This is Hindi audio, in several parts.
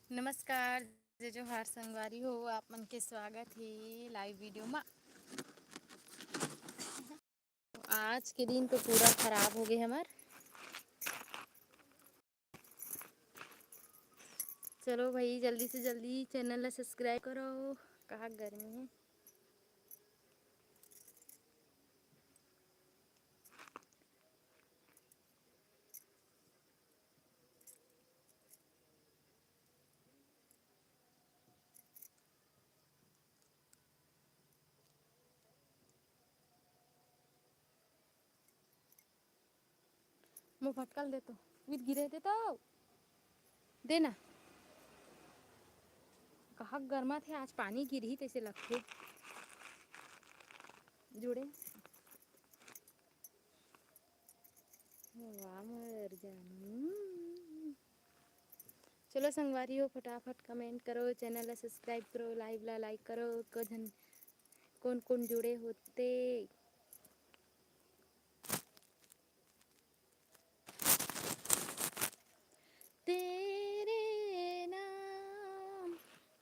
नमस्कार। जय जोहार संगवारी हो, आप मन के स्वागत है लाइव वीडियो में। आज के दिन तो पूरा खराब हो गए हमार। चलो भाई जल्दी से जल्दी चैनल ला सब्सक्राइब करो। कहाँ गर्मी है। मुँह फटकल दे तो विद गिरे दे तो देना। कहाँ गर्मा थे आज पानी गिरी तैसे लगते जुड़े। वाह मर जानू। चलो संगवारी हो फटाफट कमेंट करो, चैनल ला सब्सक्राइब करो, लाइव ला लाइक करो। कौन कौन जुड़े होते। तेरे नाम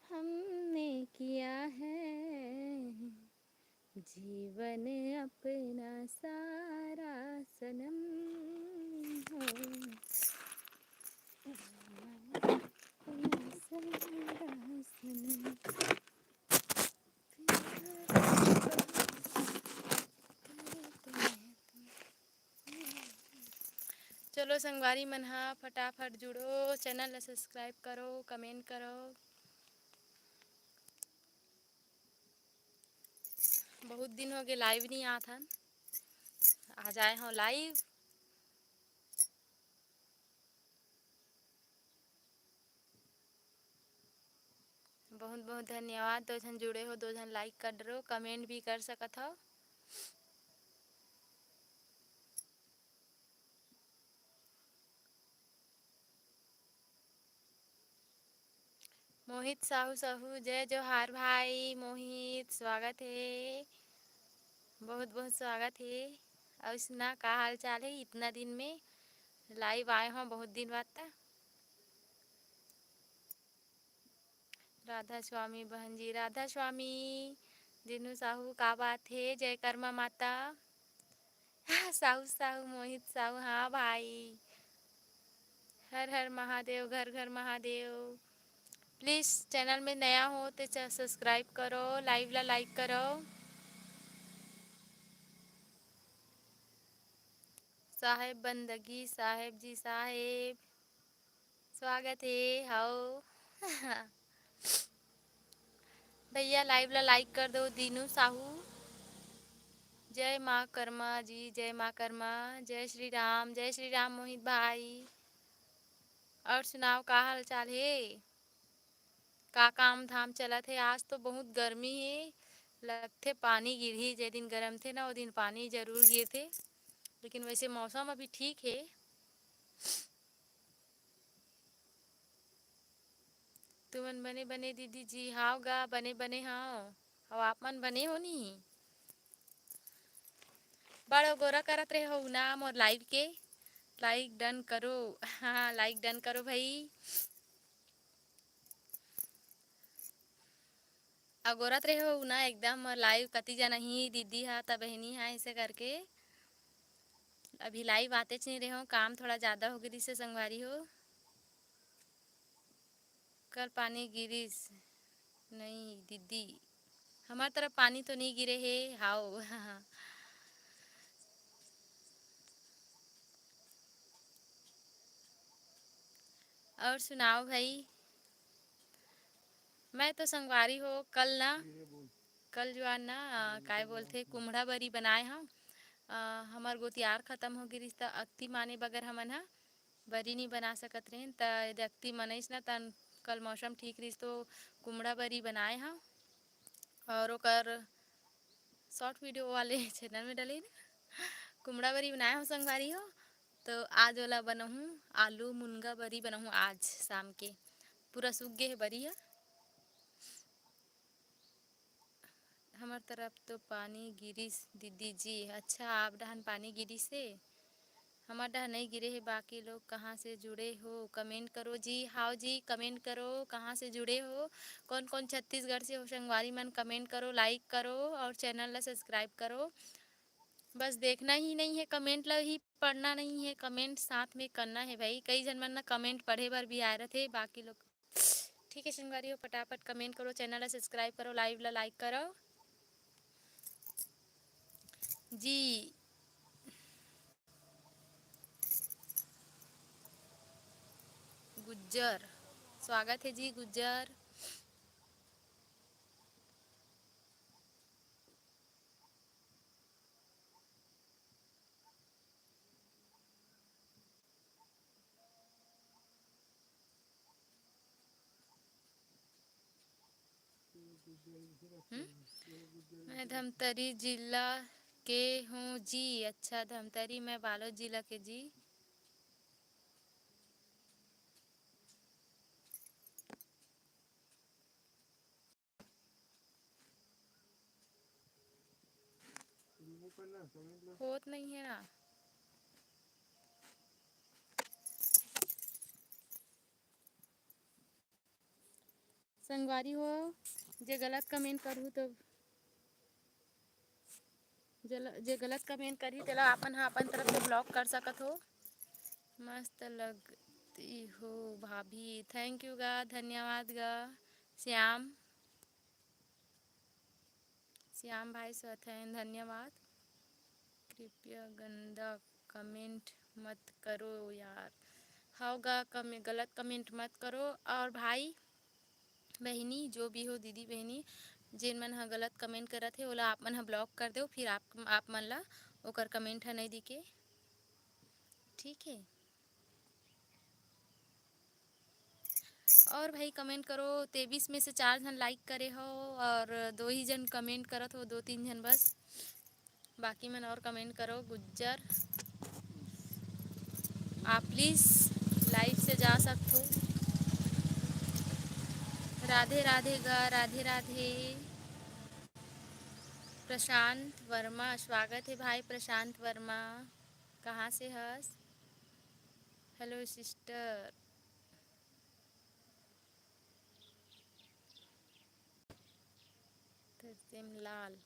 हमने किया है जीवन अपना सारा सनम हो। अपना सारा सनम चलो संगवारी मन हा फटाफट जुड़ो, चैनल ला सब्सक्राइब करो, कमेंट करो। बहुत दिन हो गए लाइव नहीं आत हन, आज आए हो लाइव। बहुत बहुत धन्यवाद। दो जन जुड़े हो, दो जन लाइक कर दो, कमेंट भी कर सकत हो। मोहित साहू साहू जय जोहार भाई। मोहित स्वागत है, बहुत बहुत स्वागत है। और सुना का हाल चाल है। इतना दिन में लाइव आए हो, बहुत दिन बाद था। राधा स्वामी बहन जी, राधा स्वामी दिनू साहू का बात है। जय कर्मा माता। साहू साहू मोहित साहू, हाँ भाई। हर हर महादेव, घर घर महादेव। प्लीज़ चैनल में नया हो तो सब्सक्राइब करो, लाइव ला लाइक करो। साहेब बंदगी साहेब जी साहेब स्वागत है। हाओ भैया लाइव ला लाइक कर दो। दीनू साहू जय माँ कर्मा जी, जय माँ कर्मा। जय श्री राम मोहित भाई। और सुनाओ का हाल चाल है, का काम धाम चलत है। आज तो बहुत गर्मी है, लगथे पानी गिरही। जे दिन गर्म थे ना वो दिन पानी जरूर गिर थे, लेकिन वैसे मौसम अभी ठीक है। तुमन बने बने दीदी जी, हाव गा बने बने हाव। और आप मन बने हो नी बड़ो गोरा करत रहे हो ना मोर लाइव के। लाइक डन करो, हाँ लाइक डन करो भाई। अगोरत रहे हो ना एकदम लाइव। कति जना ही दीदी हा तब बहनी हा ऐसे करके अभी लाइव आते नहीं रहे हो। काम थोड़ा ज़्यादा हो गई से संगवारी हो। कल पानी गिरिस नहीं दीदी, हमार तरफ पानी तो नहीं गिरे है। हाओ और सुनाओ भाई। मैं तो संगवारी हो कल जो है ना काय बोलते कुम्हड़ा बरी बनाए हम। हमार गोतियार ख़त्म हो गई रिश्ता अक्ति माने बगैर हमन हा बरी नहीं बना सकत रहे त अक्ति मनईस ना तन। कल मौसम ठीक रही तो कुम्हड़ा बरी बनाए हम, और ओकर शॉर्ट वीडियो वाले चैनल में डले ना। कुम्हड़ा बरी बनाए हो संगवारी हो। तो आज वाला बनहूँ आलू मुनगा बरी बनहूँ आज शाम के। पूरा सूख गए है बरी है। हमार तरफ तो पानी गिरिस दीदी जी। अच्छा आप डहान पानी गिरिस से। हमारा डर नहीं गिरे है। बाकी लोग कहाँ से जुड़े हो कमेंट करो जी। हाँ जी कमेंट करो कहाँ से जुड़े हो, कौन कौन छत्तीसगढ़ से हो संगवारी मन, कमेंट करो, लाइक करो और चैनल ला सब्सक्राइब करो। बस देखना ही नहीं है, कमेंट ला ही पढ़ना नहीं है, कमेंट साथ में करना है भाई। कई जन मन ना कमेंट पढ़े बर भी आए रहे थे, बाकी लोग ठीक है संगवारी हो फटाफट कमेंट करो, चैनल ला सब्सक्राइब करो, लाइव ला लाइक करो जी। गुज्जर स्वागत है जी गुज्जर। मैं धमतरी जिला के हूँ जी। अच्छा धमतरी, मैं बालोद जिला के जी। होत नहीं है ना। संगवारी हो जे गलत कमेंट करूँ तो जे गलत कमेंट करी तेला अपन हाँ अपन तरफ से ब्लॉक कर सकत हो। मस्त लगती हो भाभी, थैंक यू गा, धन्यवाद गा। श्याम श्याम भाई स्वथैन धन्यवाद। कृपया गंदा कमेंट मत करो यार। होगा गलत कमेंट मत करो। और भाई बहनी जो भी हो, दीदी बहनी जिन मन ह गलत कमेंट करत है ओला आप मन ह ब्लॉक कर दो, फिर आप मन ला ओकर कमेंट ह नहीं दिखे, ठीक है। और भाई कमेंट करो, 23 में से 4 जन लाइक करे हो और 2 ही जन कमेंट करत हो, 2-3 जन बस, बाकी मन और कमेंट करो। गुज्जर आप प्लीज़ लाइव से जा सकते हो। राधे राधे गा, राधे राधे। प्रशांत वर्मा स्वागत है भाई प्रशांत वर्मा, कहाँ से हस? Hello sister. तरसेम लाल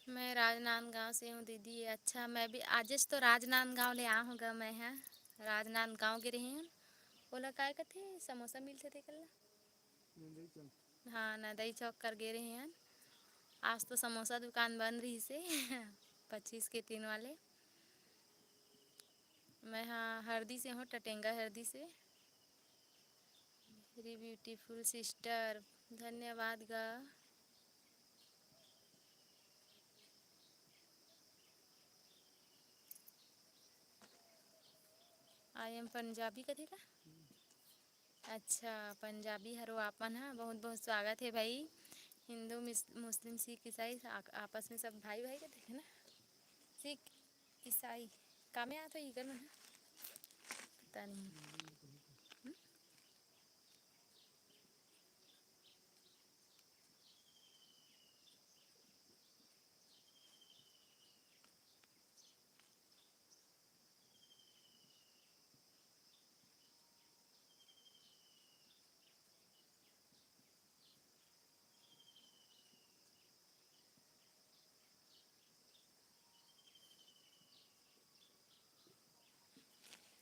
मैं राजनांदगांव से हूँ दीदी। अच्छा मैं भी आज तो राजनांदगांव ले आ हूँ गा, मैं हाँ राजनांदगांव के रही हूँ। बोला काय कथे समोसा मिलते थे कल। हाँ नदई चौक कर गे रहे हैं। आज तो समोसा दुकान बंद रही से 25 के 3 वाले। मैं हाँ हरदी से हूँ, टटेंगा हरदी से। वेरी ब्यूटीफुल सिस्टर, धन्यवाद गा। आई एम पंजाबी कथे का। अच्छा पंजाबी हरो आपन, हाँ बहुत बहुत स्वागत है भाई। हिंदू मुस्लिम सिख ईसाई आपस में सब भाई भाई कहते हैं ना। सिख ईसाई का में आता इधर में पता नहीं।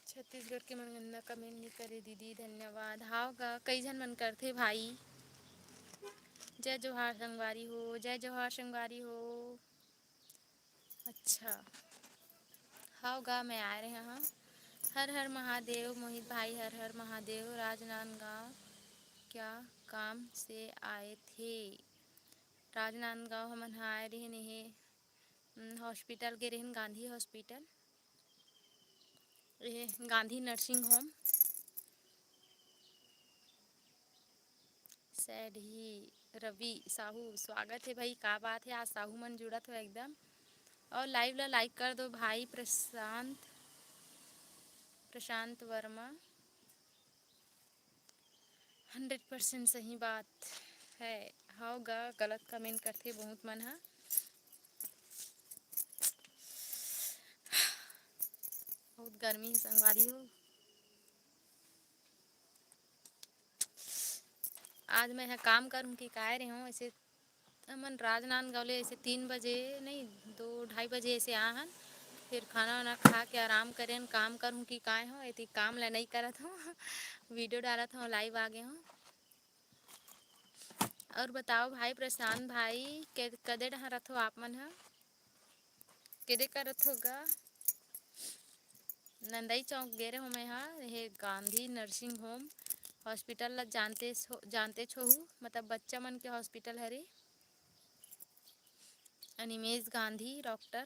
छत्तीसगढ़ के मन गंदा कमेंट नहीं करे दीदी, धन्यवाद। हाँ का कई जन मन करते भाई। जय जोहार संगवारी हो, जय जोहार संगवारी हो। अच्छा हाँ गा मैं आ रहे हैं। हर हर महादेव मोहित भाई, हर हर महादेव। राजनांदगांव क्या काम से आए थे? राजनांदगांव हमन आए रहे नहीं हॉस्पिटल के रहन, गांधी हॉस्पिटल, ये गांधी नर्सिंग होम सैड ही। रवि साहू स्वागत है भाई, का बात है आज साहू मन जुड़त हो एकदम। और लाइव ला लाइक कर दो भाई। प्रशांत वर्मा 100% सही बात है। होगा गलत कमेंट करते बहुत मन हा। बहुत गर्मी है संगवारी हो। आज मैं यहाँ काम करूँ कि काय रहे हूँ ऐसे हमन राजनांदगांव ले ऐसे 3 बजे नहीं 2 ढाई बजे ऐसे आ हन। फिर खाना वाना खा के आराम करें काम करूँ कि काय हो ऐसे काम ला नहीं करत हूँ वीडियो डालत हूँ लाइव आ गए हूँ। और बताओ भाई प्रशांत भाई कदे डहा रथो आप मन हा केदे करत होगा। नंदई चौक गे रहे हो मैं हाँ ये गांधी नर्सिंग होम हॉस्पिटल ला जानते छो मतलब बच्चा मन के हॉस्पिटल हरे अनिमेष गांधी डॉक्टर।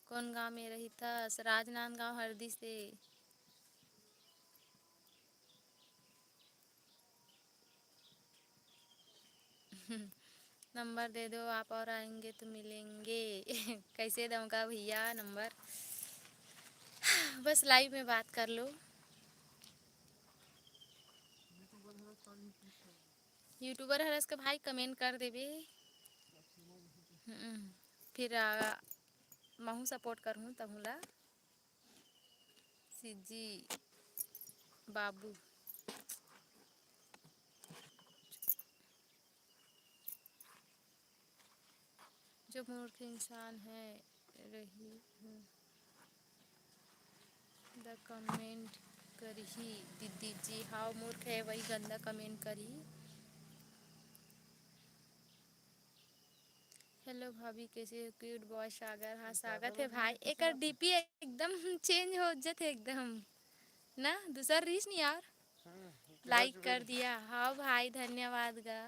कौन गांव में रही था राजनांदगांव हरदी से। नंबर दे दो आप और आएंगे तो मिलेंगे कैसे दूंगा भैया नंबर। बस लाइव में बात कर लो। यूट्यूबर हरस का भाई कमेंट कर देवे। फिर महू सपोर्ट करूँ तहुला सिजी बाबू। जो मूर्ख इंसान है रही हूँ द कमेंट करी दीदी जी हाँ मूर्ख है वही गंदा कमेंट करी। हेलो भाभी कैसे हो क्यूट बॉय सागर। हाँ स्वागत है भाई एक डीपी एकदम चेंज हो जाते एकदम ना दूसरा रीच नहीं यार। लाइक कर दिया हाँ भाई धन्यवाद गा।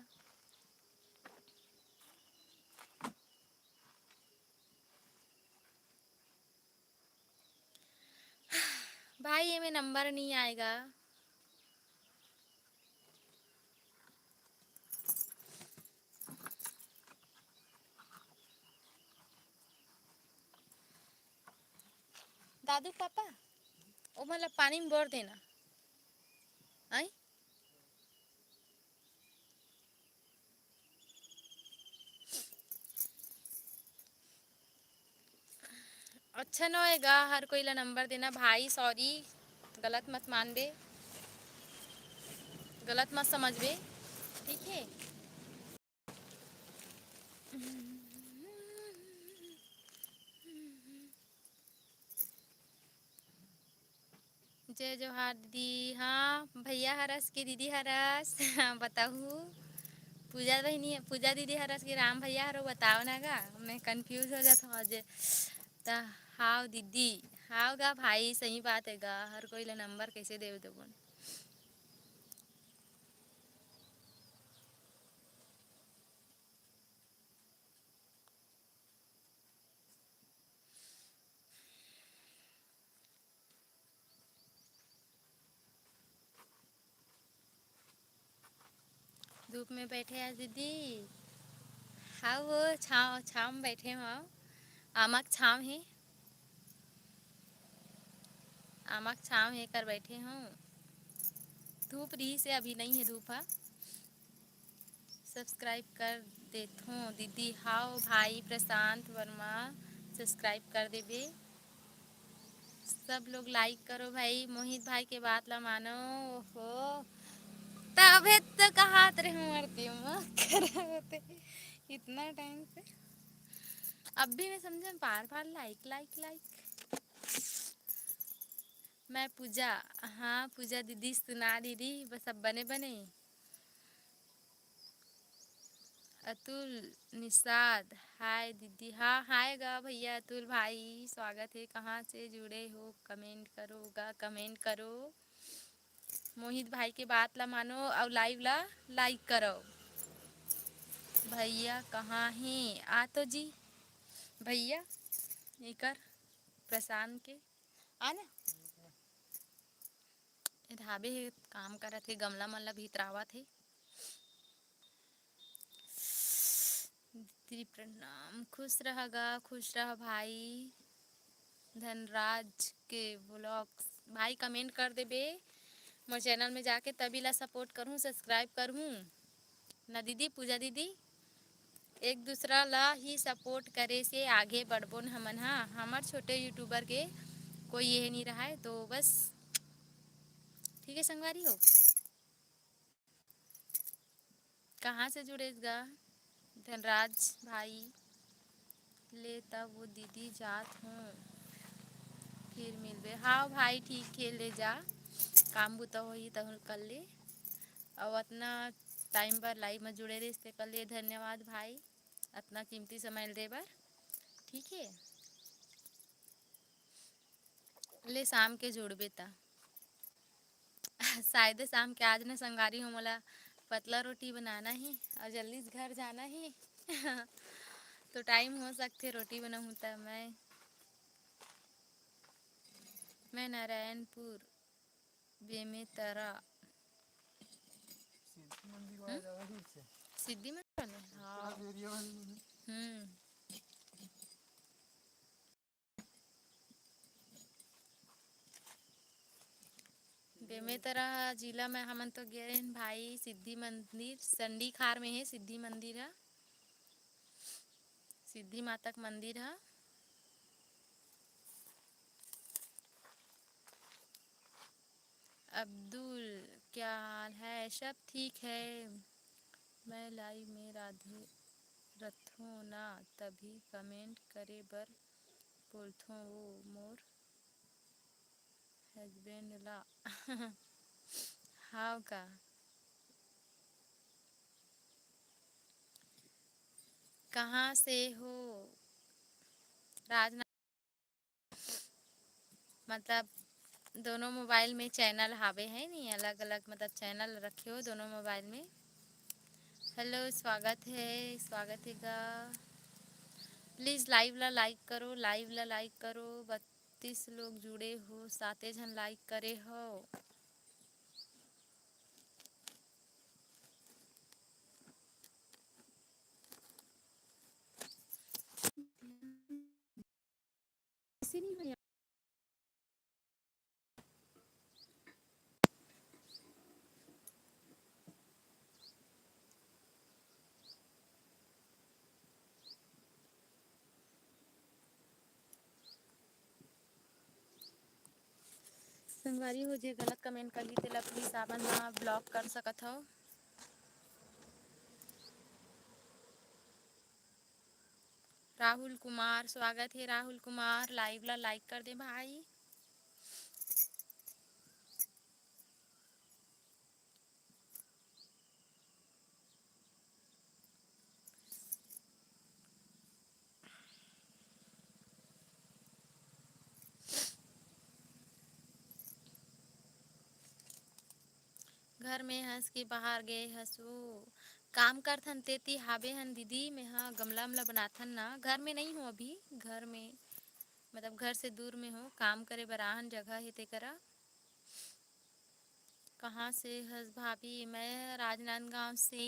भाई ये में नंबर नहीं आएगा। दादू पापा वो मतलब पानी में बोर देना आई। अच्छा ना होएगा हर कोई ला नंबर देना भाई सॉरी गलत मत मान बे गलत मत समझ बे ठीक है। जय जोहार दीदी हाँ भैया हरस के दीदी हरस बताऊ पूजा बहनी पूजा दीदी हरस के राम भैया हरो बताओ ना गा मैं कंफ्यूज हो जाता हूँ आज ता। हाँ दीदी हाँ गा भाई सही बात है गा हर कोई ला नंबर कैसे दे दो। धूप में बैठे आज दीदी हाँ वो छाँव छाँव में बैठे हो आमक छाँव है आमक छाँव है कर बैठे हूँ। धूप रही से अभी नहीं है धूप है। सब्सक्राइब कर देता हूँ दीदी हाओ भाई प्रशांत वर्मा सब्सक्राइब कर दे बे। सब लोग लाइक करो भाई मोहित भाई के बात ला मानो। ओहो तबे तो कहा रहे मरती हूँ होते इतना टाइम से अब भी मैं समझा बार बार लाइक लाइक लाइक। मैं पूजा हाँ पूजा दीदी सुना दीदी बस अब बने बने। अतुल निषाद हाय दीदी हाँ हाय गा भैया अतुल भाई स्वागत है कहाँ से जुड़े हो कमेंट करोगा कमेंट करो। मोहित भाई के बात ला मानो और लाइव ला लाइक करो। भैया कहाँ हैं आ तो जी भैया एकर प्रशांत के आना ढाबे काम करत है गमला मल्ला भीतरावत है। दीदी प्रणाम खुश रहेगा खुश रह भाई। धनराज के ब्लॉग्स भाई कमेंट कर दे बे मोर चैनल में जाके तभी ला सपोर्ट करूँ, सब्सक्राइब करूँ ना दीदी, पूजा दीदी। एक दूसरा ला ही सपोर्ट करे से आगे बढ़बोन हमन। हाँ, हमार छोटे यूट्यूबर के कोई ये नहीं रहा है, तो बस ठीक है संगवारी हो। कहाँ से जुड़ेगा धनराज भाई? ले तब वो दीदी जात हूँ, फिर मिलबे। हाँ भाई ठीक है, ले जा, काम बुता हो ही तब कर ले। और इतना टाइम पर लाइव में जुड़े रहे इसके कर लिए धन्यवाद भाई, इतना कीमती समय दे बर। ठीक है, ले शाम के जुड़बे ता शायद शाम के आज न संगारी हो, मोला पतला रोटी बनाना है और जल्दी से घर जाना है तो टाइम हो सकते रोटी बनाऊँ तब मैं नारायणपुर बेमेतरा सिद्धि मंदिर। हाँ बेमेतरा जिला में हमन तो गए हैं भाई। सिद्धि मंदिर संडी खार में है, सिद्धि मंदिर है, सिद्धि माता का मंदिर है। अब्दुल क्या हाल है? सब ठीक है। मैं लाइव में राधे रथों ना तभी कमेंट करे बर बोलथों, वो मोर हस्बैंड ला हाँ का कहाँ से हो? राजनाथ मतलब दोनों मोबाइल में चैनल हावे है नहीं, अलग अलग मतलब चैनल रखे हो दोनों मोबाइल में। हेलो, स्वागत है, स्वागत है गा। प्लीज़ लाइव ला लाइक करो, लाइव ला लाइक करो। 32 लोग जुड़े हो, 7 जन लाइक करे हो। संगवारी हो जे गलत कमेंट कर ली तेला प्लीज आपन हाँ ब्लॉक कर सकत हो। राहुल कुमार, स्वागत है राहुल कुमार, लाइव ला लाइक कर दे भाई। घर में हंस के बाहर गए हंसू काम करथन तेती हाबे हन दीदी। मैं हाँ गमला ममला बनाथन ना, घर में नहीं हूँ अभी, घर में मतलब घर से दूर में हो, काम करे बराहन जगह है ते करा। कहाँ से हस भाभी? मैं राजनांदगांव से।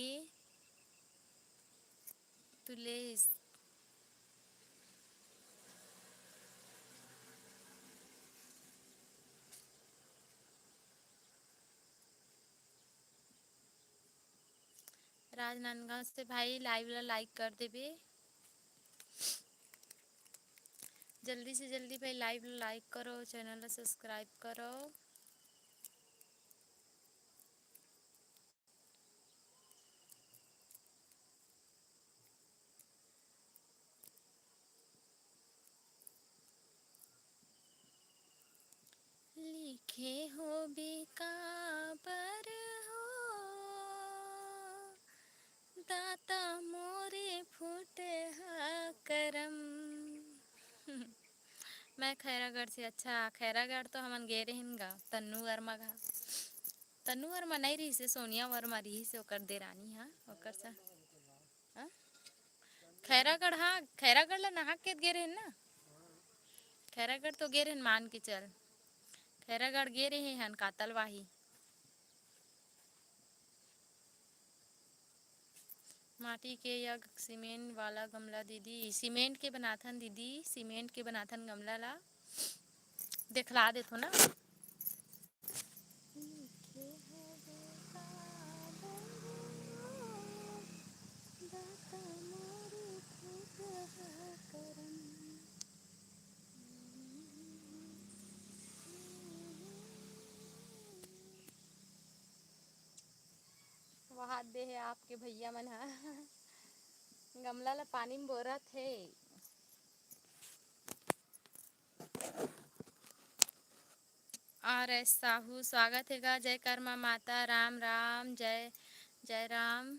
तुलेस राजनांदगांव से भाई, लाइव ला लाइक कर देबे जल्दी से जल्दी भाई, लाइव ला लाइक करो, चैनल ला सब्सक्राइब करो। लिखे हो बेकाबर हो दाता मोरे फूटे हा करम मैं खैरागढ़ से। अच्छा, खैरागढ़ तो हमन गे रहिन गा, तन्नू वर्मा गा। तन्नू वर्मा नहीं रही से, सोनिया वर्मा रही से ओकर देरानी। हाँ ओकर सा हाँ? खैरागढ़, हाँ खैरागढ़ ला नहा के गे रहिन ना। खैरागढ़ तो गे रहिन, मान के चल खैरागढ़ गे रहे हन कातलवाही। माटी के या सीमेंट वाला गमला दीदी? सीमेंट के बनाथन दीदी, सीमेंट के बनाथन गमला ला, दिखला देथो ना। दाता मोरे फूटहा करम। वहाद दे है आपके भैया मन हा गमला ला पानी में बोरत है। आर एस साहू स्वागत है गा। जय कर्मा माता राम राम जय जय राम।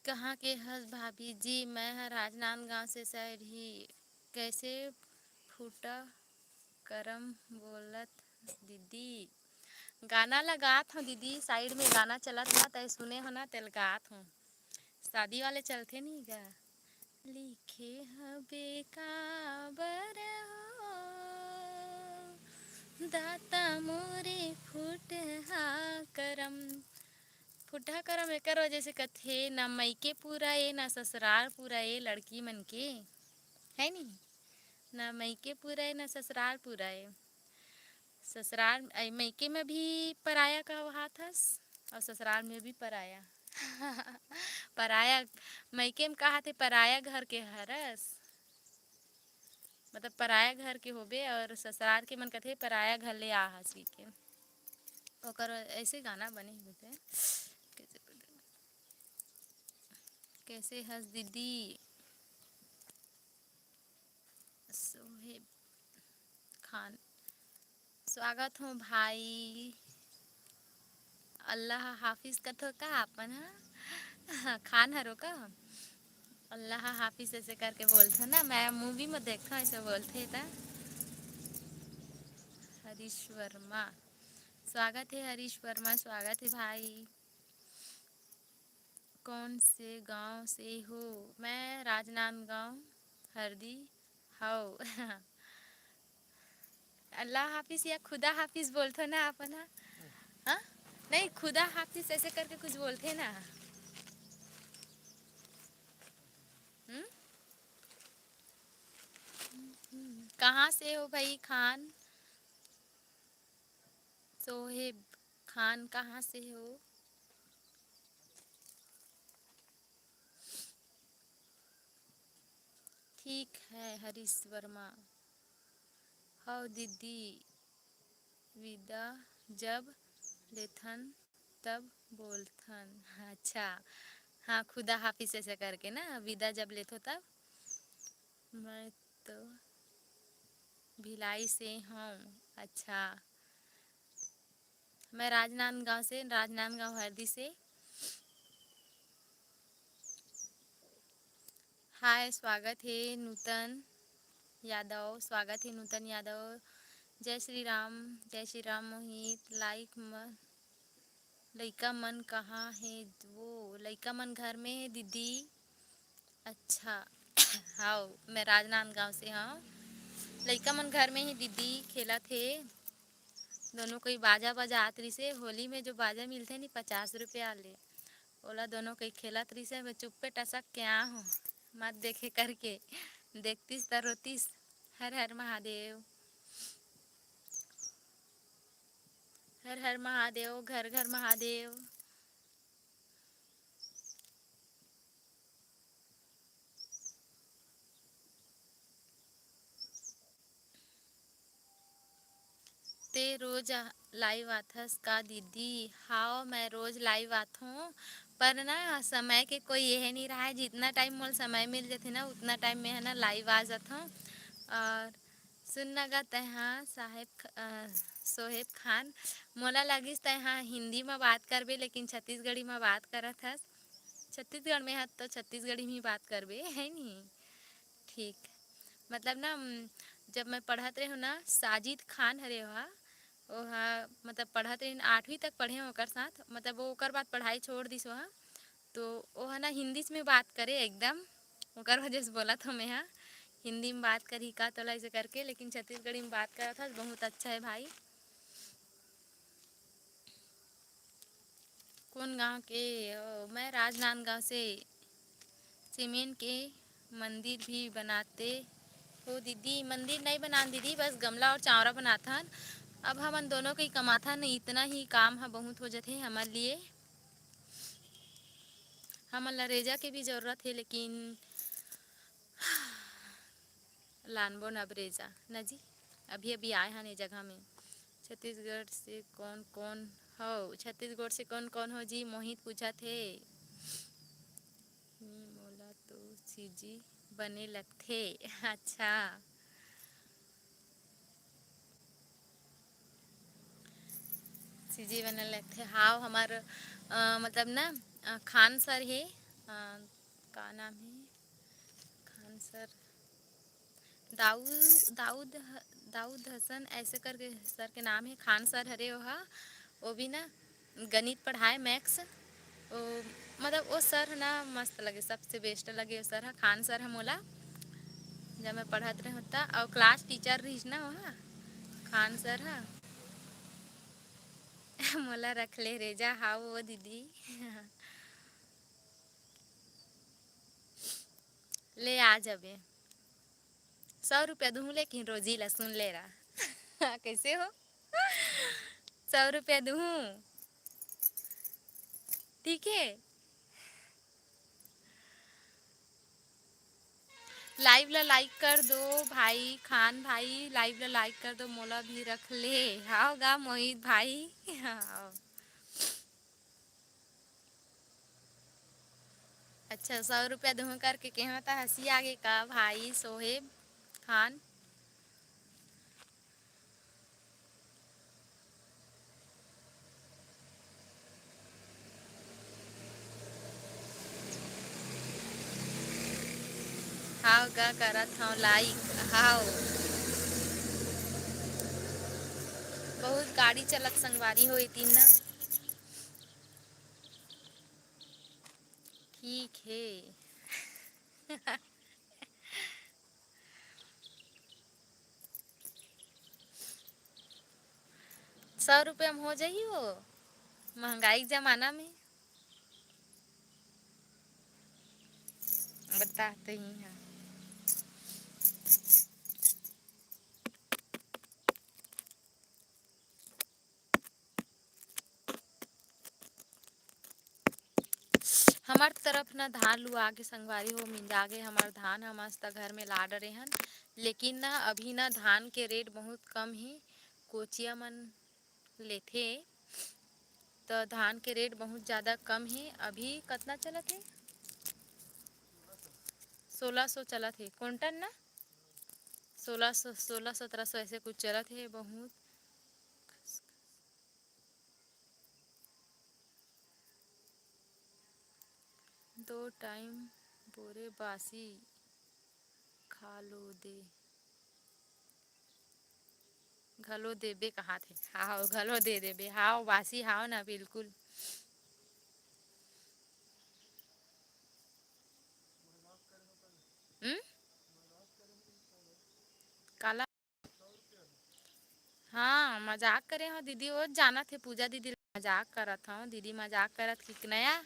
कहाँ के हस भाभी जी? मैं हर राजनांदगांव से सर ही। कैसे फूटा करम बोलत दीदी? गाना लगात हूँ दीदी, साइड में गाना चलत ना तय सुने हो ना तेल गात हूँ। शादी वाले चलते नहीं गा। लिखे हबे काबर हो दाता मोरे फूटहा करम। फुटहा करम एकर वजह से कथे ना मईके पूरा ए ना ससुराल पूरा ए लड़की मन के है नी। ना मईके पूरा ए ना ससुराल पूरा ए। ससुराल मईके में भी पराया का हाथ हस और ससुराल में भी पराया पराया मईके में कहा थे पराया घर के हरस, मतलब पराया घर के होबे और ससुराल के मन कथे पराया घर ले आ हसी के ओकर ऐसे गाना बने हुए थे। कैसे कैसे हंस दीदी? सोहेब खान स्वागत हूँ भाई। अल्लाह हाफिज कथो का अपन हा खान हरो का अल्लाह हाफिज ऐसे करके बोलते ना। मैं मूवी में देखा ऐसे बोलते था। हरीश वर्मा स्वागत है। हरीश वर्मा स्वागत है भाई। कौन से गांव से हो? मैं राजनांदगांव हरदी हाउ अल्लाह हाफिज या खुदा हाफिज बोलते ना अपन हाँ? नहीं खुदा हाफिज ऐसे करके कुछ बोलते ना। हम्म? कहाँ से हो भाई खान? सोहेब खान कहाँ से हो? ठीक है हरीश वर्मा। हाउ दीदी विदा जब लेथन तब बोलथन। अच्छा हाँ खुदा हाफिज ऐसे करके ना विदा जब लेथो तब। मैं तो भिलाई से हूँ। अच्छा मैं राजनांदगांव से, राजनांदगांव हरदी से। हाय स्वागत है नूतन यादव। स्वागत है नूतन यादव। जय श्री राम। जय श्री राम मोहित। लाइक मन लइका मन कहाँ है? वो लइका मन घर में है दीदी। अच्छा हाँ मैं राजनांदगांव से हाँ। लइका मन घर में ही दीदी खेला थे। दोनों कोई बाजा बाजा आतरी से होली में जो बाजा मिलते नहीं 50 रुपया ले ओला दोनों कोई खेला तरी से। मैं चुप्पे टसक के आ हूँ मत देखे करके देखतीस त रोतीस। हर हर महादेव। हर हर महादेव। घर घर महादेव। ते रोज लाइव आथस का दीदी? हाँ मैं रोज लाइव आत हूँ पर ना समय के कोई यह नहीं रहा है। जितना टाइम मोल समय मिल जाते ना उतना टाइम में है ना लाइव आ जाता हूँ। और सुनना गा तहाँ सोहेब खान मोला लगिस तहाँ हिंदी में बात करबे लेकिन छत्तीसगढ़ी में बात करत हस। छत्तीसगढ़ में है तो छत्तीसगढ़ी में ही बात करबे है नी। ठीक मतलब ना जब मैं पढ़त रही हूँ ना साजिद खान हरे वहा ओहा मतलब पढ़त रही 8वीं तक पढ़े ओकर साथ। मतलब वो ओकर बाद पढ़ाई छोड़ दिस वहा तो वह ना हिंदी में बात करे एकदम ओकर वजह से बोला था मैं हाँ हिंदी में बात करी का तो ऐसे करके लेकिन छत्तीसगढ़ी में बात करा था। बहुत अच्छा है भाई। कौन गांव के? मैं राजनांदगांव से। सीमेंट के मंदिर भी बनाते हो दीदी? मंदिर नहीं बना दीदी बस गमला और चावरा बनाथन। अब हमन दोनों के कमाथन इतना ही काम है बहुत हो जाते हमारे लिए। हमन ला रेजा के भी जरूरत है, लेकिन लानबो न अब रेजा न जी। अभी अभी आए हैं ये जगह में। छत्तीसगढ़ से कौन कौन हो? छत्तीसगढ़ से कौन कौन हो जी? मोहित पूछा थे। मोला तो सीजी बने लगथे। अच्छा, सीजी बने लगथे। हाँ, हमार मतलब ना खान सर है। का नाम है? खान सर दाऊद दाऊद दाऊद हसन ऐसे करके सर के नाम है। खान सर हरे वो भी ना गणित पढ़ाए, मैथ्स। वो मतलब वो सर ना मस्त लगे, सबसे बेस्ट लगे वो सर है। खान सर है मोला, जब मैं पढ़त रहे होता और क्लास टीचर रहीस ना वहाँ खान सर है। मोला रख ले रेजा। हाँ वो दीदी। ले आ जबे। 100 रुपया दूँ, लेकिन रोजी ला सुन ले रहा। कैसे हो? 100 रुपया दूँ, ठीक है? लाइव ला लाइक कर दो भाई, खान भाई लाइव ला लाइक कर दो, मोला भी रख ले। हाँ गा मोहित भाई। हाँ। अच्छा, 100 रुपया दूँ करके कहता हंसी आगे का भाई सोहेब खान। हाँ गा करत हूँ लाइक। हाँ, बहुत गाड़ी चलत संगवारी हो तीन ना। ठीक है। 100 रुपया में हो जाई वो महंगाई के जमाना में। बताते ही हैं। हमार तरफ ना धान लुआ के संगवारी हो मिंजा गे हमार धान। हम मस्त घर में ला डरे हन, लेकिन ना अभी ना धान के रेट बहुत कम ही। कोचिया मन लेथे तो धान के रेट बहुत ज़्यादा कम है। अभी कितना चलत है? 1600 चलत है क्विंटल ना। 1600 1700 ऐसे कुछ चलत है बहुत। दो टाइम बोरे बासी खा लो दे घलो देबे कहा थे। हाँ घलो दे देबे। हाँ बासी हाँ ना बिल्कुल। हम्म। काला। हाँ मजाक करे हो दीदी, वो जाना थे पूजा दीदी मजाक करत हूँ। दीदी मजाक करत कि नया।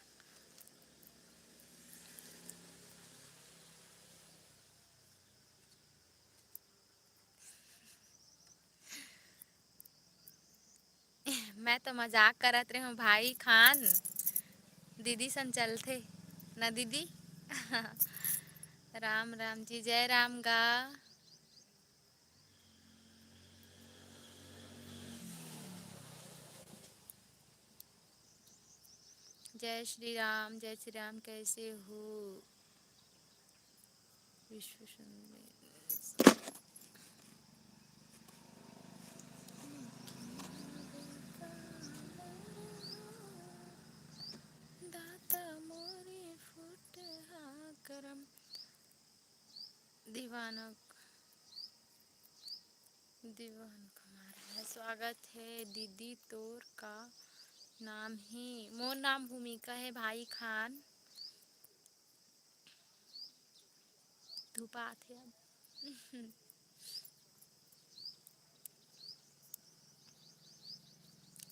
मैं तो मजाक करत रहे हूँ भाई खान। दीदी सन चलते ना दीदी। राम राम जी, जय राम गा। जय श्री राम, जय श्री राम। कैसे हो? विश्व सुंदर दाता मोरे फुट करम दीवाना दीवान कुमार है। स्वागत है दीदी। तोर का नाम ही? मोर नाम भूमिका है भाई खान। धूपा थे अब।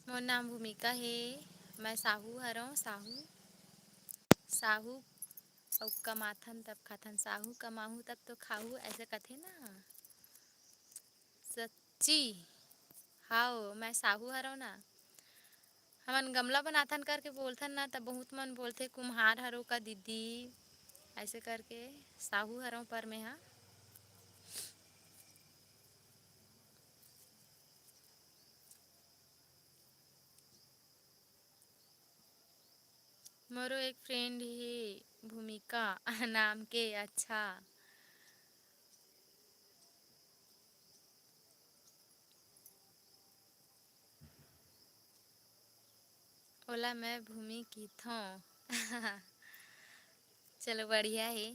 मोर नाम भूमिका है। मैं साहू हरों साहू। साहू और कमाथन तब खाथन। साहू कमाहू तब तो खाहू, ऐसे कथे ना। सच्ची। हाँ मैं साहू हरों ना। हमन गमला बनाथन करके बोलथन ना, तब बहुत मन बोलथे कुम्हार हरो का दीदी, ऐसे करके। साहू हरों पर में हा। मोरो एक फ्रेंड ही भूमिका नाम के। अच्छा। ओला मैं भूमि की थो। चलो बढ़िया है।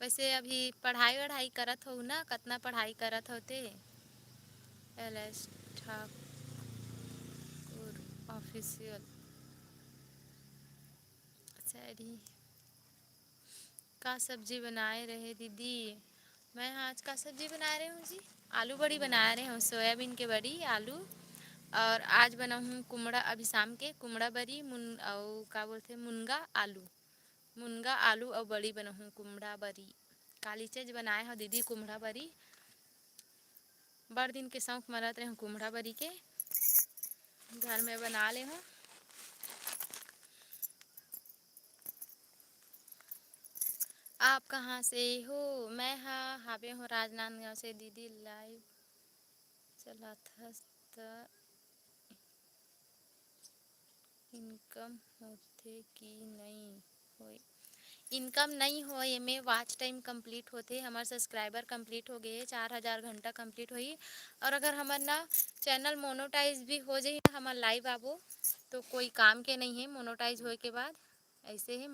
वैसे अभी पढ़ाई वढ़ाई करत हो ना, कितना पढ़ाई करत होते? L S Thakur official. सैरी। का सब्जी बनाए रहे दीदी? मैं आज का सब्जी बना रही हूँ जी, आलू बड़ी बना रहे हूँ, सोयाबीन के बड़ी आलू। और आज बना हूँ कुमड़ा, अभी शाम के कुमड़ा बरी और का बोलते मुनगा आलू। मुनगा आलू और बड़ी बना हूँ कुमड़ा बरी। काली चीज बनाए हो दीदी कुमड़ा बरी। बड़ दिन के शौक मरत रहे हूँ कुमड़ा बरी के, घर में बना ले हूँ। आप कहाँ से हो? मैं हावे हूँ राजनांदगांव से दीदी। लाइव चलत हस त इनकम होथे कि नहीं होए? इनकम नहीं हो, एमे वॉच टाइम कंप्लीट होते। हमार सब्सक्राइबर कंप्लीट हो गए, 4000 घंटा कंप्लीट होई। और अगर हमार ना चैनल मोनोटाइज भी हो जाए, हमार लाइव आबो तो कोई काम के नहीं है मोनोटाइज होए के बाद। ऐसे है,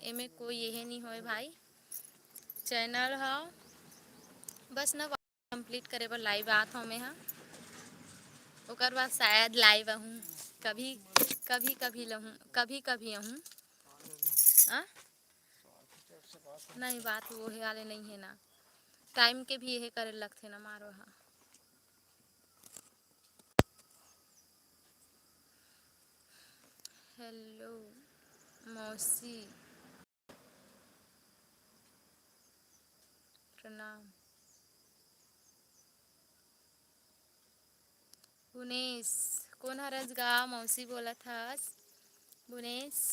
एमे कोई यही नहीं होए भाई। चैनल हाँ बस ना कंप्लीट करे बर लाइव आत हूँ मैं। हाँ ओकर बाद शायद लाइव आहूँ कभी कभी कभी लहूँ, कभी कभी आहूँ। हाँ नहीं, बात वो है वाले नहीं है ना, टाइम के भी यही करे लगते ना मारो। हाँ हेलो मौसी, प्रणाम। बुनेश कौन हरज गा? मौसी बोलत हस बुनेश।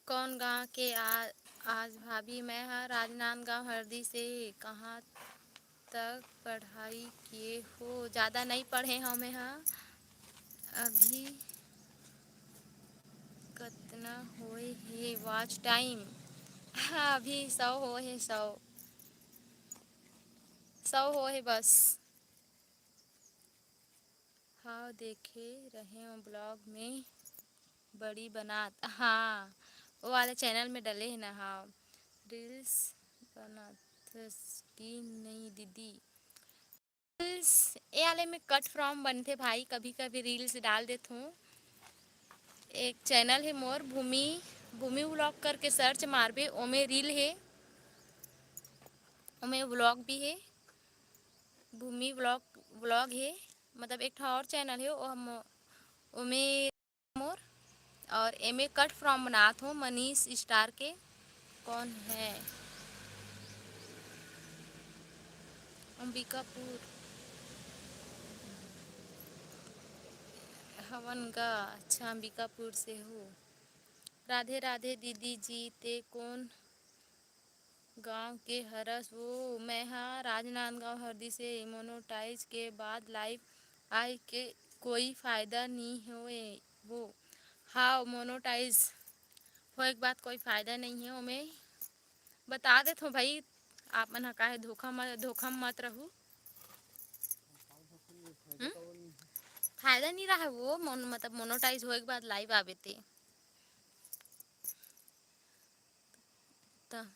कौन गाँव के आज भाभी? मैं हाँ राजनांदगांव हरदी से। कहाँ तक पढ़ाई किए हो? ज़्यादा नहीं पढ़े हमें। हाँ अभी कितना होए है वॉच टाइम? हाँ अभी 100 हो है, 100 हो है बस। हाँ देखे रहे हो ब्लॉग में बड़ी बनात। हाँ वो वाले चैनल में डले हैं ना। हाँ रील्स बनाते कि नहीं दीदी? रील्स ये वाले में कट फ्रॉम बनते भाई, कभी कभी रील्स डाल देता हूँ। एक चैनल है मोर भूमि, भूमि व्लॉग करके सर्च मारबे, ओमे रील है, ओमे व्लॉग भी है। भूमि व्लॉग व्लॉग है, मतलब एक और चैनल है ओमे मोर। और एम ए कट फ्रॉम बनात हूँ मनीष स्टार के। कौन है? अंबिकापुर हवन का। अच्छा अंबिकापुर से हो। राधे राधे दीदी जी। ते कौन गांव के हरस? वो मैं हाँ राजनांदगांव हरदी से। मोनोटाइज के बाद लाइव आए के कोई फायदा नहीं होए वो? हाँ मोनोटाइज होए के बाद कोई फायदा नहीं है। मैं बता देता हूँ भाई, आप मन काहे धोखा मत रहू। फायदा नहीं रहा वो मतलब मोनोटाइज होए के बाद लाइव आवे ते। त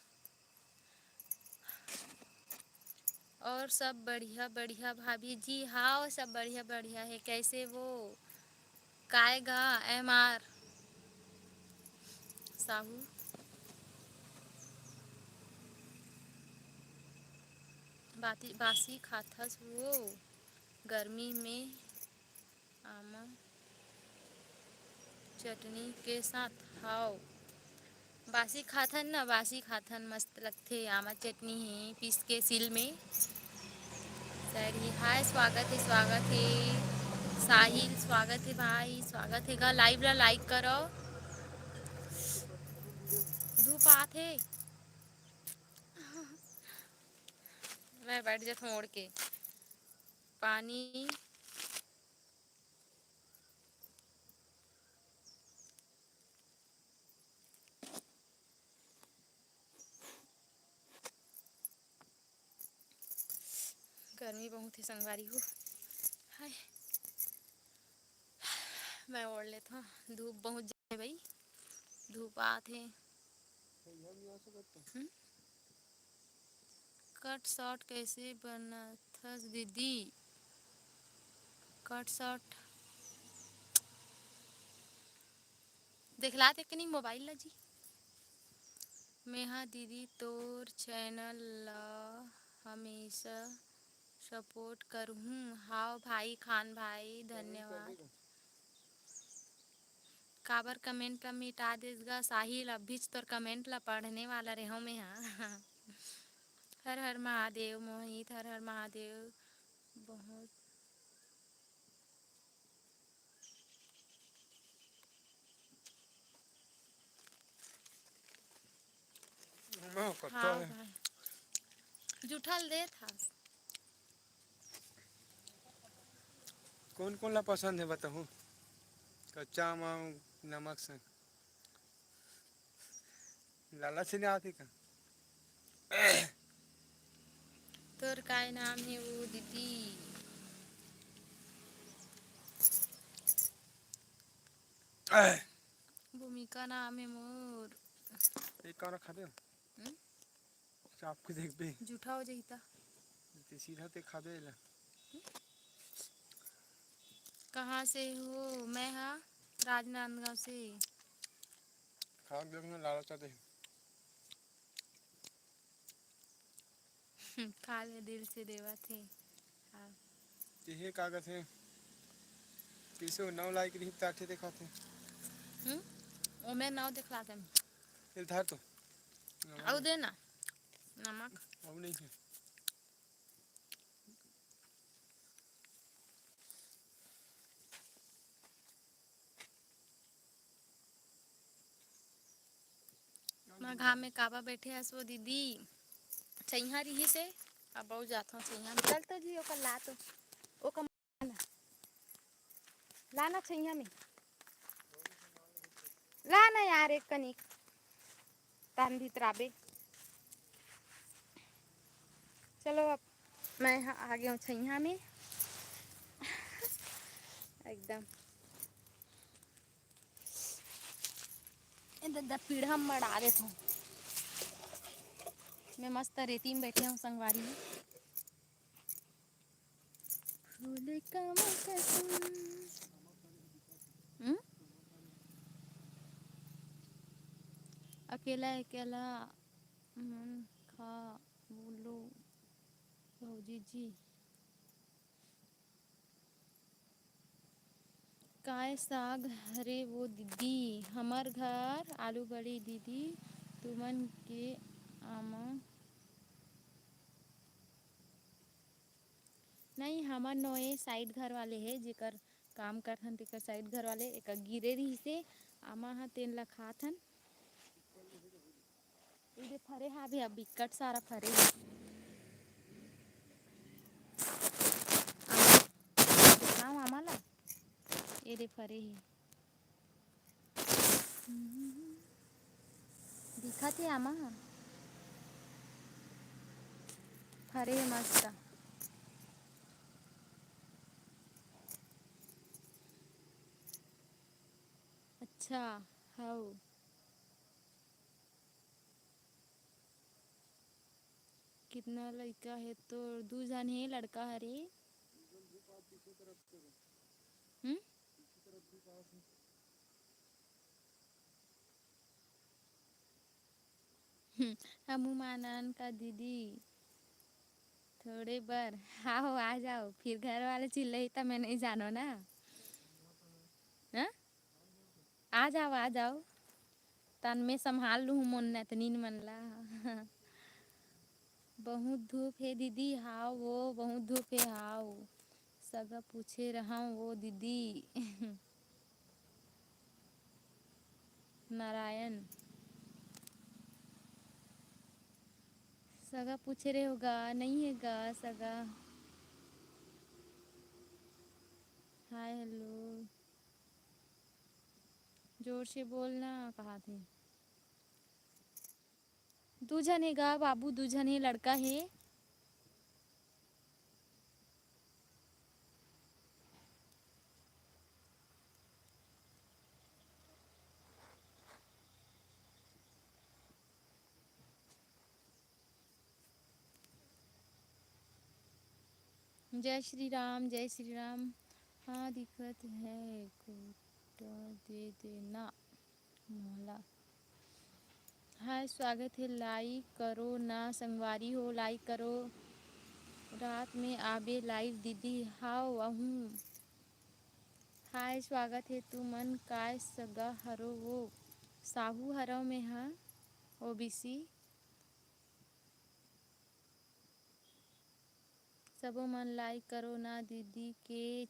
और सब बढ़िया बढ़िया भाभी जी। हाँ सब बढ़िया बढ़िया है। कैसे वो काएगा MR साहू? बासी खाथस वो गर्मी में आमा चटनी के साथ। हाओ बासी खाथन ना, बासी खाथन मस्त लगथे। आमा चटनी है पीस के सिल में। सही हाय, स्वागत है साहिल, स्वागत है भाई, स्वागत है गा। लाइव ला लाइक करो। धूप आथे। मैं बैठ जाता ओढ़ के पानी। गर्मी बहुत है संगवारी हो। हाय मैं ओढ़ लेता हूँ। धूप बहुत जाए भाई, धूप आथे। कट शॉट कैसे बनथस दीदी? कट शॉट देखलाते कि नहीं मोबाइल ला जी। मेहा दीदी तोर चैनल ला हमेशा सपोर्ट करहूँ। हाओ भाई खान भाई, धन्यवाद। काबर कमेंट ला मिटा देसगा साहिल? अभीच तोर कमेंट ला पढ़ने वाला रहो मैं। हाँ हर हर महादेव मोहित, हर हर महादेव। बहुत हाँ भाई जुठल दे था। कौन कौन ला पसंद है बताऊँ? कच्चा आम नमक से लाला से नहीं आती का? तोर काय नाम है वो दीदी? भूमिका नाम है मोर। एक कौन खा दे आपको देख भी जूठा हो जाता। सीधा ते खा दे ला। कहाँ से हो? मैं हाँ राजनांदगांव से। खाओ देखना लाला चाहते खा ले, दिल से देवा थे। हाँ ये कागज है तीसो 9 लाइक रही ताठे दिखाते ओ मैं नाव दिखलाते इधर तो आओ देना नमक। अब नहीं है। मैं घाम में काबा बैठे हस वो दीदी छैहा रही से। अब बहुत जाता हूँ छैहा में। चल तो जी ओकर ला तो ओकर लाना छैहा में लाना यार एक कनिक तान भीतर आबे। चलो अब मैं आ गया हूँ छैहा में एकदम इधर पीढ़ा में मड़ा देता हूँ। मैं मस्त रेती में बैठे हूँ संगवारी में। फूल का मौसम। अकेला अकेला मन खा बोलो भौजी जी। काय साग हरे वो दीदी? हमर घर आलू बड़ी दीदी। तुमन के आमा नहीं हमर नोए साइड घर वाले है जेकर काम करथन तेकर साइड घर वाले एक गिरे रही से आमा हा तेन ला खाथन। इधे फरे हा भी अब बिकट सारा फरे है। दिखाओ आमा ला ये फरे ही दिखा थे आमा हा फरे है मस्त। अच्छा हाउ कितना लड़का है? तो 2 जन है लड़का हरे। हम्म हमू मानन का दीदी थोड़े बार आओ आ जाओ, फिर घर वाले चिल्लाई तो मैं नहीं जानो ना। हाँ? आ जाओ तन में संभाल लूँ मन न तो नींद मन ला। बहुत धूप है दीदी, हाओ वो बहुत धूप है हाओ। सगा पूछे रहा वो दीदी। नारायण सगा पूछे रहे होगा, नहीं है गा सगा। हाय हेलो, जोर से बोलना। कहाँ थे? दूजन है गा बाबू, दूजन है, लड़का है। जय श्री राम, जय श्री राम। हाँ दिक्कत है, कोटा दे देना मोहला। हाय स्वागत है, लाइक करो ना संगवारी हो, लाइक करो। रात में आबे लाइव दीदी, हाउ आहूँ। हाय स्वागत है, तू मन काय सगा हरो वो साहू हरो में हा ओबीसी। सबो मन लाइक करो ना दीदी के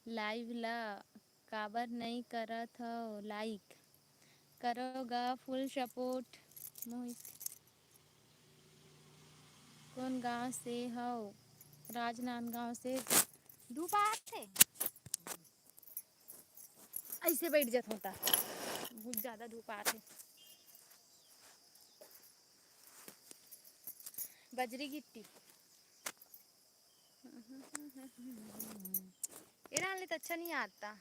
लाइव ला। काबर नहीं करत हो लाइक? करोगा फुल सपोर्ट। मोहित कौन गांव से हो? राजनांदगांव से। धूप आते ऐसे बैठ जात होता, बहुत ज़्यादा धूप आते। बजरी गिट्टी ये डालने तो अच्छा नहीं आता।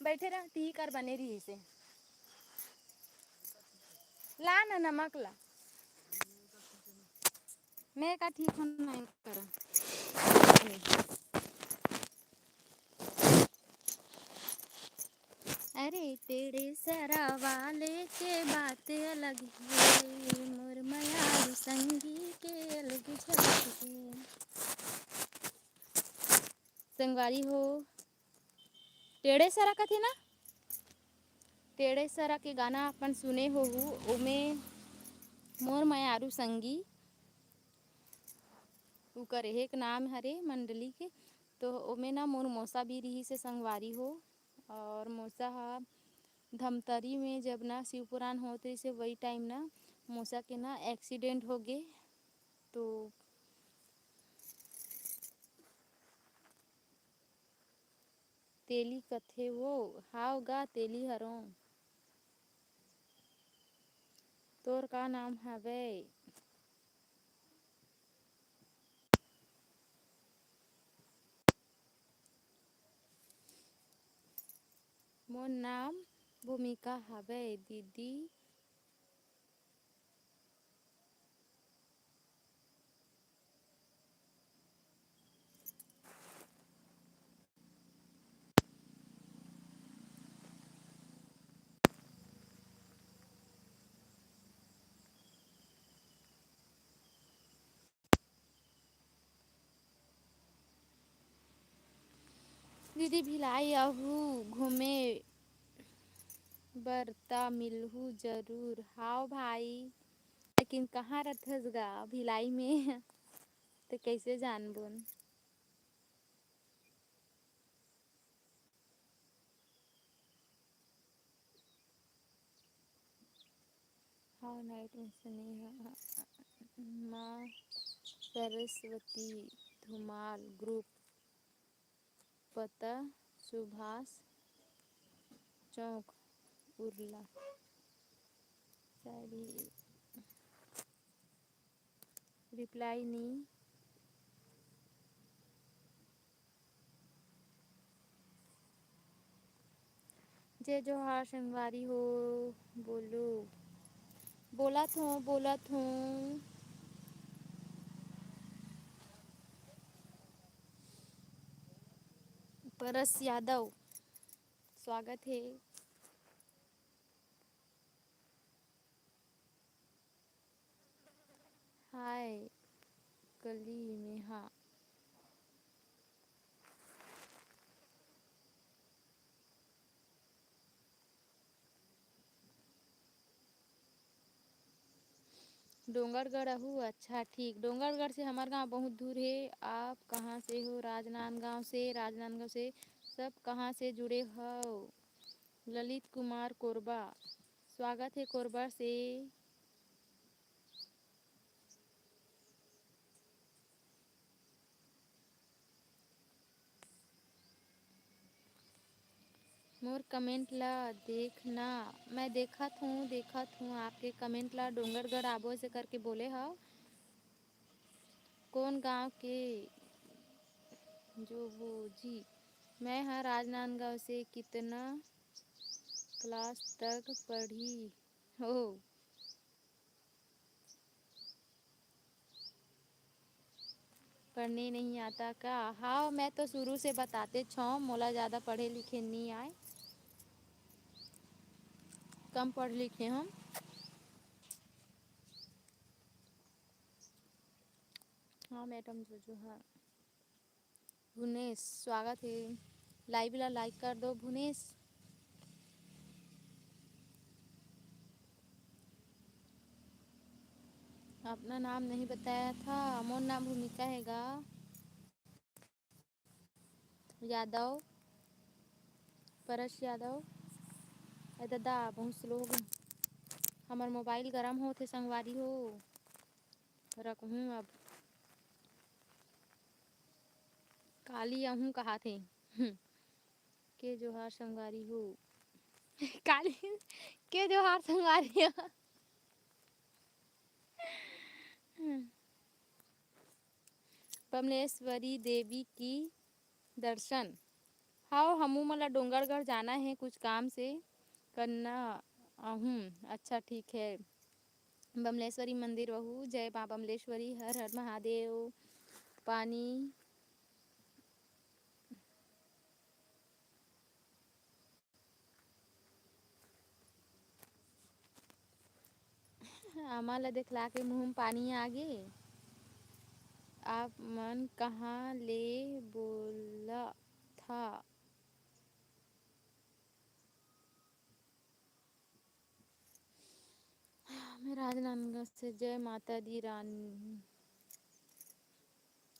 बैठे रह टी कर बने रही से। ला ना नमक ला, मैं का ठीक हूँ नहीं करा। अरे तेरे सरा वाले के बात अलग है, मोर मयारू संगी के अलग झलक है। संगवारी हो, टेढ़े सरा का थे ना, टेढ़े सरा के गाना अपन सुने हो। ओमे मोर मयारू संगी उकर एक नाम हरे मंडली के। तो ओमे ना मोर मौसा भी रही से संगवारी हो। और मौसा हा धमतरी में जब ना शिव पुराण होते से वही टाइम ना मौसा के ना एक्सीडेंट हो गए। तो तेली कथे वो हाव गा तेली हरो। तोर का नाम हवे? मोर नाम भूमिका हवे दीदी। दीदी भिलाई आहू घूमे बरता मिलहू जरूर। हाव भाई, लेकिन कहाँ रथस गा भिलाई में? तो कैसे जानबोन? हाउ नाइट स्नेहा माँ सरस्वती धुमाल ग्रुप, पता सुभाष चौक उरला। शायद रिप्लाई नहीं। जय जोहार संगवारी हो, बोलो। बोलत हूँ बोलत हूँ। परस यादव स्वागत है। हाय कली में हाँ डोंगरगढ़ अहू अच्छा ठीक। डोंगरगढ़ से हमार गांव बहुत दूर है। आप कहाँ से हो? राजनांदगांव से। राजनांदगांव से सब कहाँ से जुड़े हो? ललित कुमार कोरबा, स्वागत है कोरबा से। मोर कमेंट ला देखना। मैं देखत हूँ आपके कमेंट ला। डोंगरगढ़ आबो से करके बोले हो। कौन गांव के जो वो जी? मैं हाँ राजनांदगांव से। कितना क्लास तक पढ़ी हो? पढ़ने नहीं आता का? हाँ मैं तो शुरू से बताते छो मोला ज़्यादा पढ़े लिखे नहीं आए, कम पढ़ लिखे हम। हाँ मैडम जो हाँ। भुनेश स्वागत है। लाइव ला लाइक कर दो भुनेश। अपना नाम नहीं बताया था। मोर नाम भूमिका हैगा यादव, परस यादव। ए दादा बहुत स्लो हो गए। हमार मोबाइल गरम होते संगवारी हो। रखूँ अब काली आहूँ कहा थे के जोहार संगवारी हो। काली के जोहार संगवारी हो। कमलेश्वरी देवी की दर्शन। हाँ हमू मला डोंगरगढ़ जाना है कुछ काम से करना आहूँ। अच्छा ठीक है। बमलेश्वरी मंदिर वहू। जय माँ बमलेश्वरी, हर हर महादेव। पानी आमाला देखला के मुँह में पानी आ गए। आप मन कहाँ ले बोला था? मैं राजनांदगांव से। जय माता दी रानी।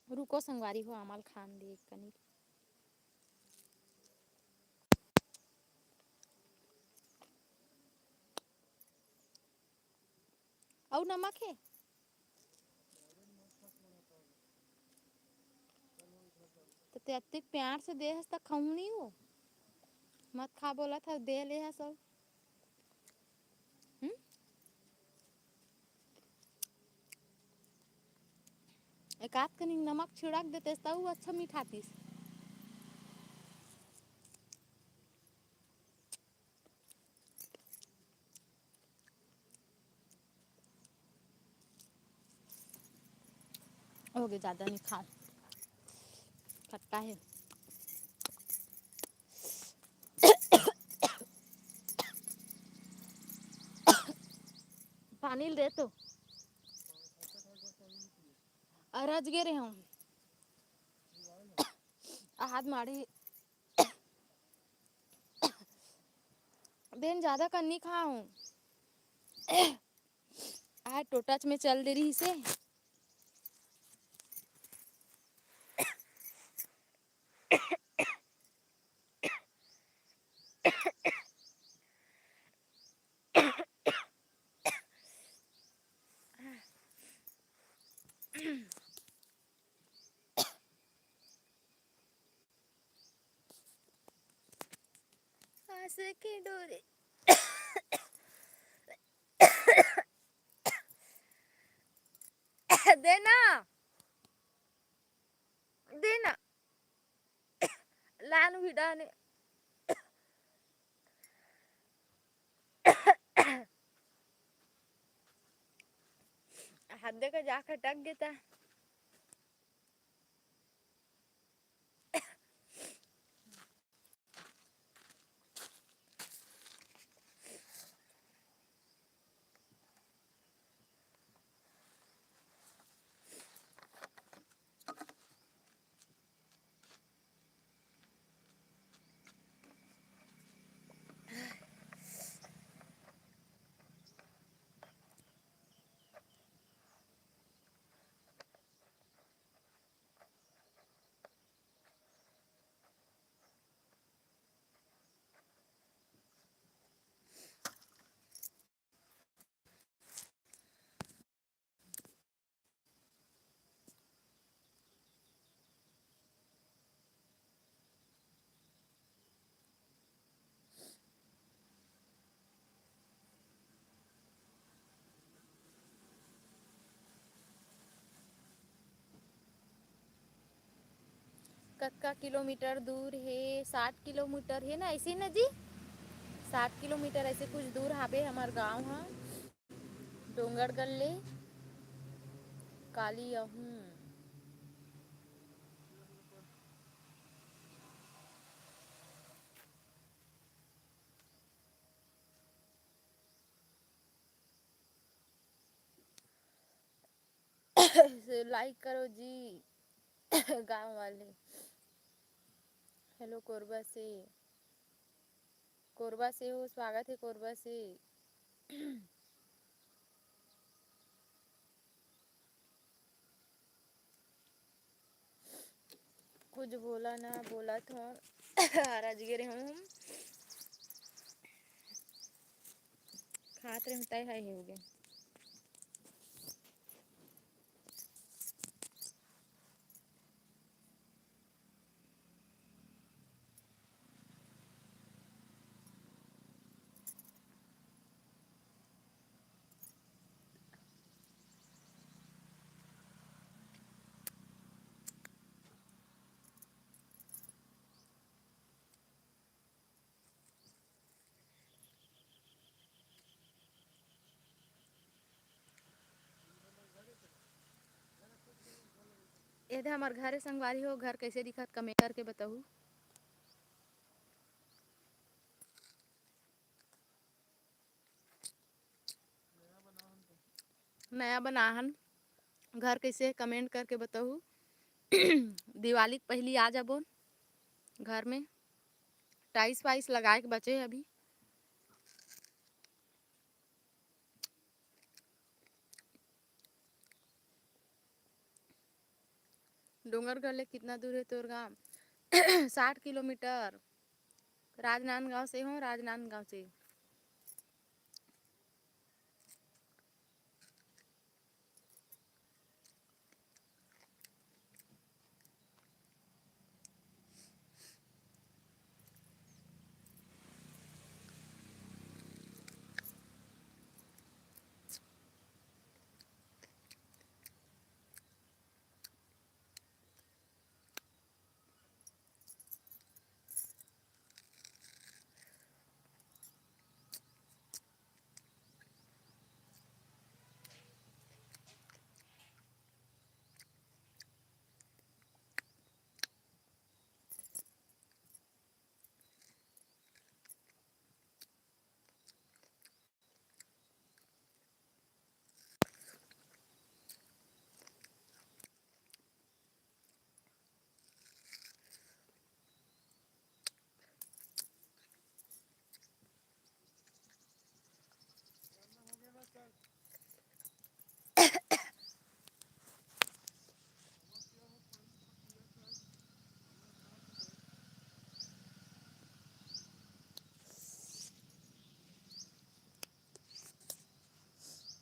रुको संगवारी हो अमल खान दे कनी। और नमक है तो ते अत्ते प्यार से दे हस तक खाऊं नहीं हो। मत खा बोला था दे ले हस सब। एक आध कनी नमक छिड़क देते तब अच्छा मीठातीस। हो गए ज़्यादा नहीं खाओ, खट्टा है। पानी दे तो अरज गे रहे हम हाथ मारे बेन ज़्यादा कन्नी खाऊं। आज टोटच में चल दे रही से। आस की डोरी देना देना लान भिड़ा ने हद का जाकर टक देता। कतका किलोमीटर दूर है? 60 किलोमीटर है ना, ऐसे ना जी? 60 किलोमीटर ऐसे कुछ दूर हावे हमार गाँव हा। डोंगरगढ़ ले काली आहूँ। लाइक करो जी गांव वाले। हेलो कोरबा से हो, स्वागत है कोरबा से। कुछ बोला ना, बोला तो राजगिर हूँ हम। खात रहे तय है हो गए। यदि हमार घर संगवारी हो, घर कैसे दिखत कमेंट करके बताऊ। नया बनाहन घर कैसे कमेंट करके बताऊ। दिवाली के पहली आ जाबो घर में। टाइल्स वाइस लगाए के बचे है अभी। डोंगरगढ़ ले कितना दूर है तोर गाँव? 60 किलोमीटर। राजनांदगांव से हो, राजनांदगांव से।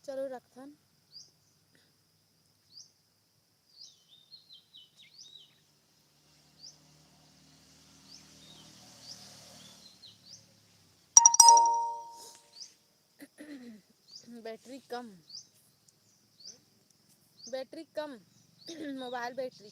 चलो रखथन। बैटरी कम। बैटरी कम। Mobile battery